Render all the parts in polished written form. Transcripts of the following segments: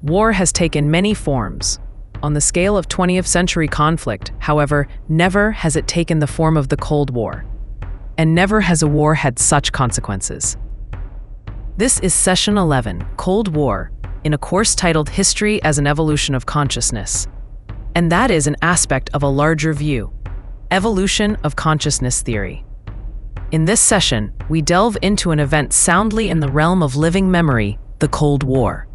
War has taken many forms. On the scale of 20th century conflict, however, never has it taken the form of the Cold War. And never has a war had such consequences. This is Session 11, Cold War, in a course titled History as an Evolution of Consciousness. And that is an aspect of a larger view, evolution of consciousness theory. In this session, we delve into an event soundly in the realm of living memory, the Cold War.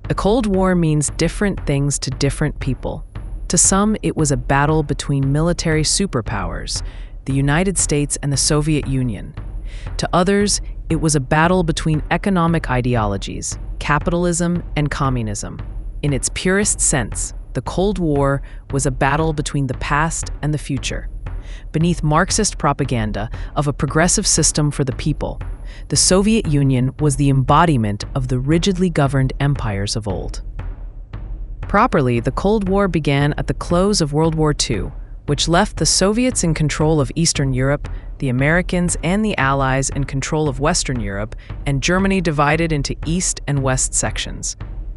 The Cold War means different things to different people. To some, it was a battle between military superpowers, the United States and the Soviet Union. To others, it was a battle between economic ideologies, capitalism and communism. In its purest sense, the Cold War was a battle between the past and the future. Beneath Marxist propaganda of a progressive system for the people, the Soviet Union was the embodiment of the rigidly governed empires of old. Properly, the Cold War began at the close of World War II, which left the Soviets in control of Eastern Europe, the Americans and the Allies in control of Western Europe, and Germany divided into East and West sections.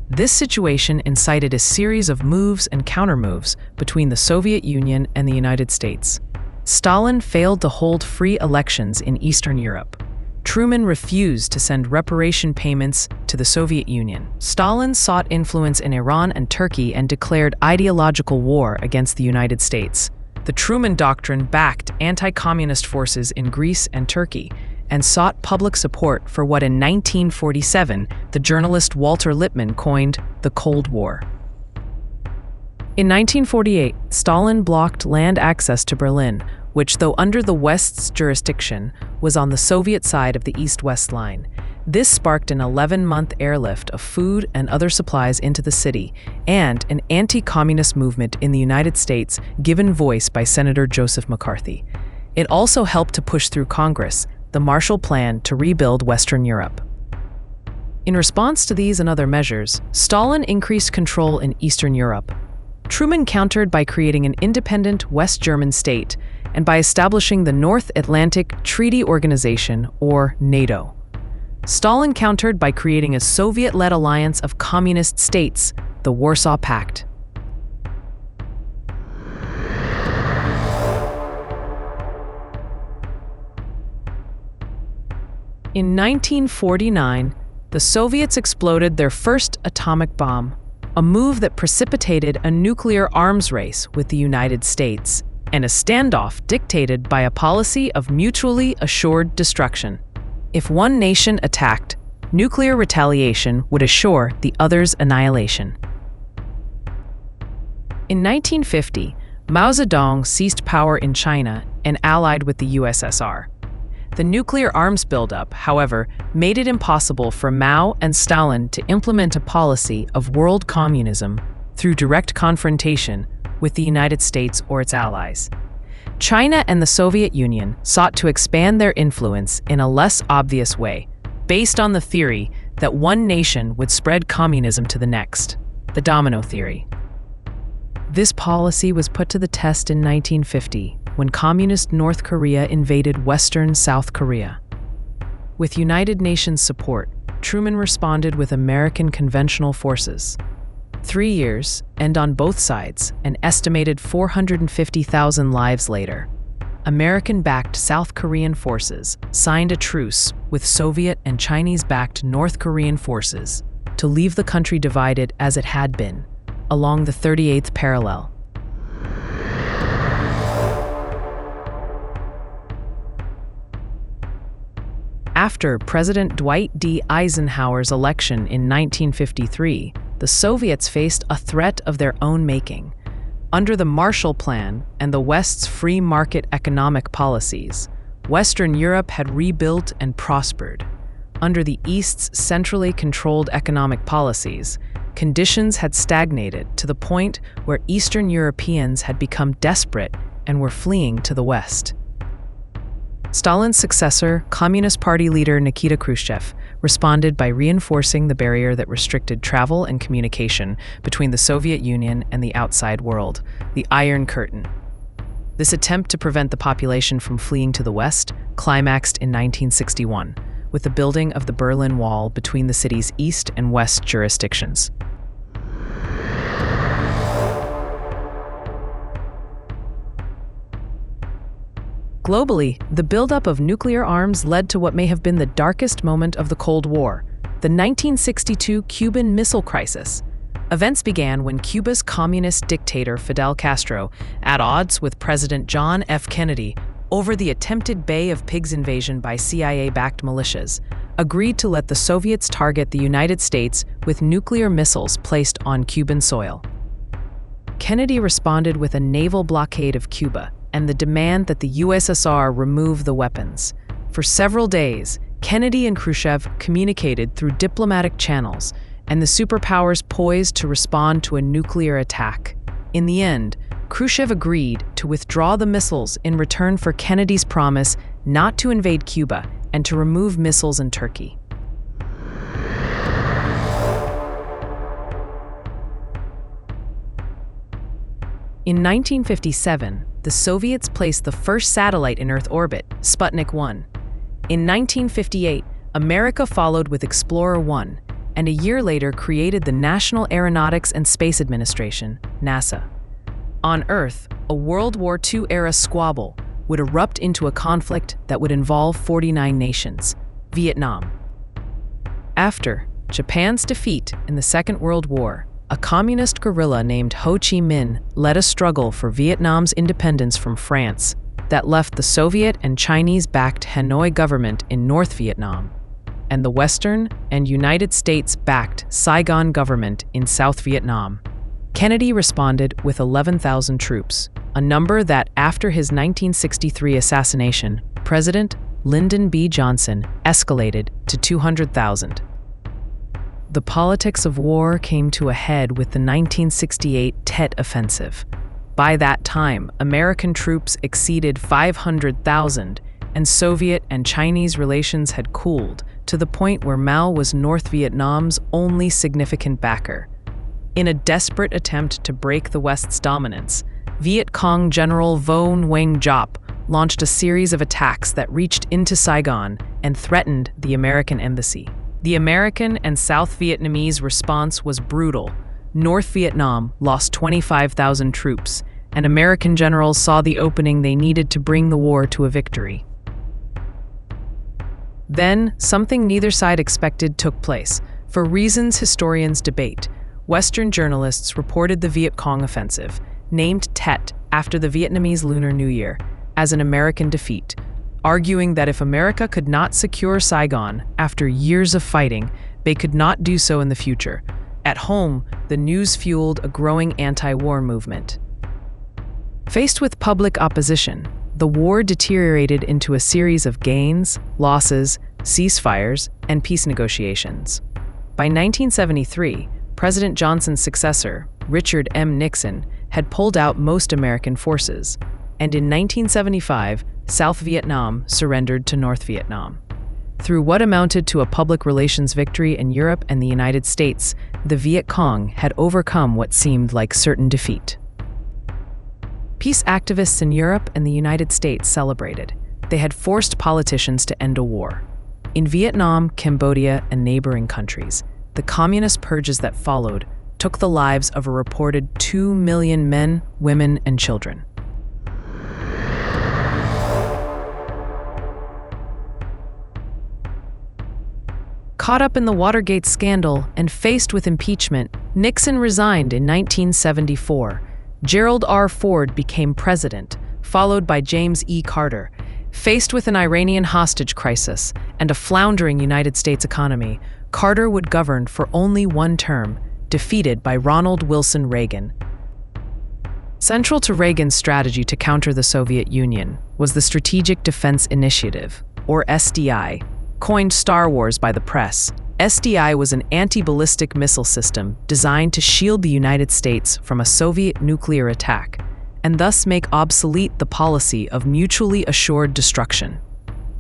This situation incited a series of moves and countermoves between the Soviet Union and the United States. Stalin failed to hold free elections in Eastern Europe. Truman refused to send reparation payments to the Soviet Union. Stalin sought influence in Iran and Turkey and declared ideological war against the United States. The Truman Doctrine backed anti-communist forces in Greece and Turkey and sought public support for what in 1947 the journalist Walter Lippmann coined the Cold War. In 1948, Stalin blocked land access to Berlin, which, though under the West's jurisdiction, was on the Soviet side of the East-West line. This sparked an 11-month airlift of food and other supplies into the city, and an anti-communist movement in the United States given voice by Senator Joseph McCarthy. It also helped to push through Congress the Marshall Plan to rebuild Western Europe. In response to these and other measures, Stalin increased control in Eastern Europe. Truman countered by creating an independent West German state and by establishing the North Atlantic Treaty Organization, or NATO. Stalin countered by creating a Soviet-led alliance of communist states, the Warsaw Pact. In 1949, the Soviets exploded their first atomic bomb, a move that precipitated a nuclear arms race with the United States, and a standoff dictated by a policy of mutually assured destruction. If one nation attacked, nuclear retaliation would assure the other's annihilation. In 1950, Mao Zedong seized power in China and allied with the USSR. The nuclear arms buildup, however, made it impossible for Mao and Stalin to implement a policy of world communism through direct confrontation with the United States or its allies. China and the Soviet Union sought to expand their influence in a less obvious way, based on the theory that one nation would spread communism to the next, the domino theory. This policy was put to the test in 1950, when communist North Korea invaded Western South Korea. With United Nations support, Truman responded with American conventional forces. 3 years, and on both sides, an estimated 450,000 lives later, American-backed South Korean forces signed a truce with Soviet and Chinese-backed North Korean forces to leave the country divided as it had been, along the 38th parallel. After President Dwight D. Eisenhower's election in 1953, the Soviets faced a threat of their own making. Under the Marshall Plan and the West's free market economic policies, Western Europe had rebuilt and prospered. Under the East's centrally controlled economic policies, conditions had stagnated to the point where Eastern Europeans had become desperate and were fleeing to the West. Stalin's successor, Communist Party leader Nikita Khrushchev, responded by reinforcing the barrier that restricted travel and communication between the Soviet Union and the outside world, the Iron Curtain. This attempt to prevent the population from fleeing to the west climaxed in 1961, with the building of the Berlin Wall between the city's east and west jurisdictions. Globally, the buildup of nuclear arms led to what may have been the darkest moment of the Cold War, the 1962 Cuban Missile Crisis. Events began when Cuba's communist dictator Fidel Castro, at odds with President John F. Kennedy over the attempted Bay of Pigs invasion by CIA-backed militias, agreed to let the Soviets target the United States with nuclear missiles placed on Cuban soil. Kennedy responded with a naval blockade of Cuba and the demand that the USSR remove the weapons. For several days, Kennedy and Khrushchev communicated through diplomatic channels, and the superpowers poised to respond to a nuclear attack. In the end, Khrushchev agreed to withdraw the missiles in return for Kennedy's promise not to invade Cuba and to remove missiles in Turkey. In 1957, the Soviets placed the first satellite in Earth orbit, Sputnik 1. In 1958, America followed with Explorer 1, and a year later created the National Aeronautics and Space Administration, NASA. On Earth, a World War II-era squabble would erupt into a conflict that would involve 49 nations, Vietnam. After Japan's defeat in the Second World War, a communist guerrilla named Ho Chi Minh led a struggle for Vietnam's independence from France that left the Soviet and Chinese-backed Hanoi government in North Vietnam and the Western and United States-backed Saigon government in South Vietnam. Kennedy responded with 11,000 troops, a number that, after his 1963 assassination, President Lyndon B. Johnson escalated to 200,000. The politics of war came to a head with the 1968 Tet Offensive. By that time, American troops exceeded 500,000, and Soviet and Chinese relations had cooled to the point where Mao was North Vietnam's only significant backer. In a desperate attempt to break the West's dominance, Viet Cong General Vo Nguyen Giap launched a series of attacks that reached into Saigon and threatened the American embassy. The American and South Vietnamese response was brutal. North Vietnam lost 25,000 troops, and American generals saw the opening they needed to bring the war to a victory. Then, something neither side expected took place. For reasons historians debate, Western journalists reported the Viet Cong offensive, named Tet after the Vietnamese Lunar New Year, as an American defeat, arguing that if America could not secure Saigon after years of fighting, they could not do so in the future. At home, the news fueled a growing anti-war movement. Faced with public opposition, the war deteriorated into a series of gains, losses, ceasefires, and peace negotiations. By 1973, President Johnson's successor, Richard M. Nixon, had pulled out most American forces, and in 1975, South Vietnam surrendered to North Vietnam. Through what amounted to a public relations victory in Europe and the United States, the Viet Cong had overcome what seemed like certain defeat. Peace activists in Europe and the United States celebrated. They had forced politicians to end a war. In Vietnam, Cambodia, and neighboring countries, the communist purges that followed took the lives of a reported 2 million men, women, and children. Caught up in the Watergate scandal and faced with impeachment, Nixon resigned in 1974. Gerald R. Ford became president, followed by James E. Carter. Faced with an Iranian hostage crisis and a floundering United States economy, Carter would govern for only one term, defeated by Ronald Wilson Reagan. Central to Reagan's strategy to counter the Soviet Union was the Strategic Defense Initiative, or SDI. Coined Star Wars by the press, SDI was an anti-ballistic missile system designed to shield the United States from a Soviet nuclear attack, and thus make obsolete the policy of mutually assured destruction.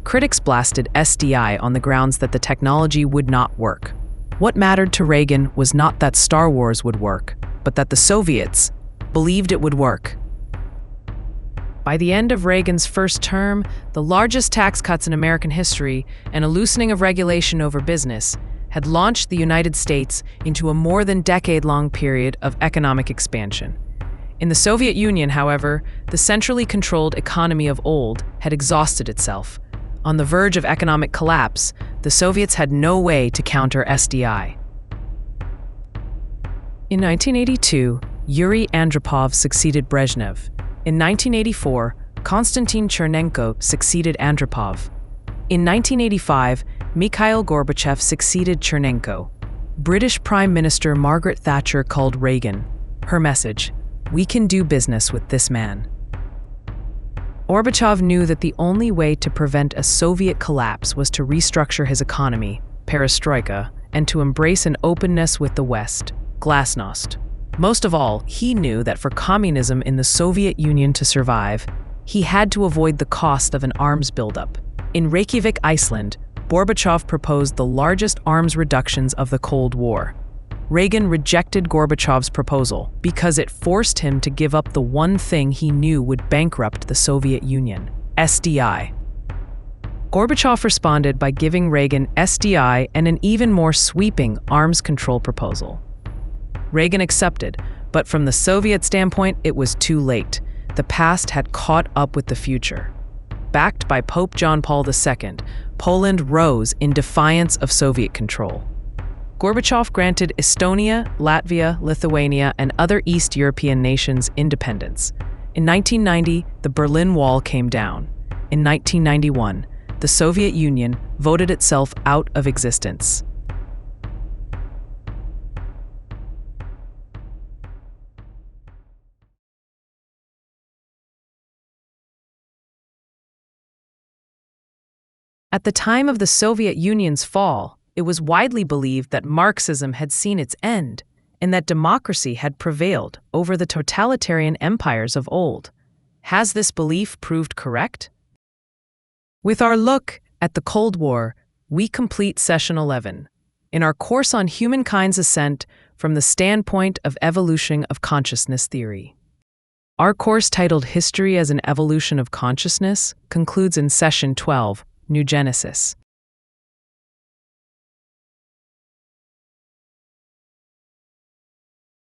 Critics blasted SDI on the grounds that the technology would not work. What mattered to Reagan was not that Star Wars would work, but that the Soviets believed it would work. By the end of Reagan's first term, the largest tax cuts in American history and a loosening of regulation over business had launched the United States into a more than decade-long period of economic expansion. In the Soviet Union, however, the centrally controlled economy of old had exhausted itself. On the verge of economic collapse, the Soviets had no way to counter SDI. In 1982, Yuri Andropov succeeded Brezhnev. In 1984, Konstantin Chernenko succeeded Andropov. In 1985, Mikhail Gorbachev succeeded Chernenko. British Prime Minister Margaret Thatcher called Reagan. Her message: "We can do business with this man." Gorbachev knew that the only way to prevent a Soviet collapse was to restructure his economy, perestroika, and to embrace an openness with the West, glasnost. Most of all, he knew that for communism in the Soviet Union to survive, he had to avoid the cost of an arms buildup. In Reykjavik, Iceland, Gorbachev proposed the largest arms reductions of the Cold War. Reagan rejected Gorbachev's proposal because it forced him to give up the one thing he knew would bankrupt the Soviet Union: SDI. Gorbachev responded by giving Reagan SDI and an even more sweeping arms control proposal. Reagan accepted, but from the Soviet standpoint, it was too late. The past had caught up with the future. Backed by Pope John Paul II, Poland rose in defiance of Soviet control. Gorbachev granted Estonia, Latvia, Lithuania, and other East European nations independence. In 1990, the Berlin Wall came down. In 1991, the Soviet Union voted itself out of existence. At the time of the Soviet Union's fall, it was widely believed that Marxism had seen its end and that democracy had prevailed over the totalitarian empires of old. Has this belief proved correct? With our look at the Cold War, we complete Session 11 in our course on humankind's ascent from the standpoint of evolution of consciousness theory. Our course, titled History as an Evolution of Consciousness, concludes in Session 12, Noogenesis.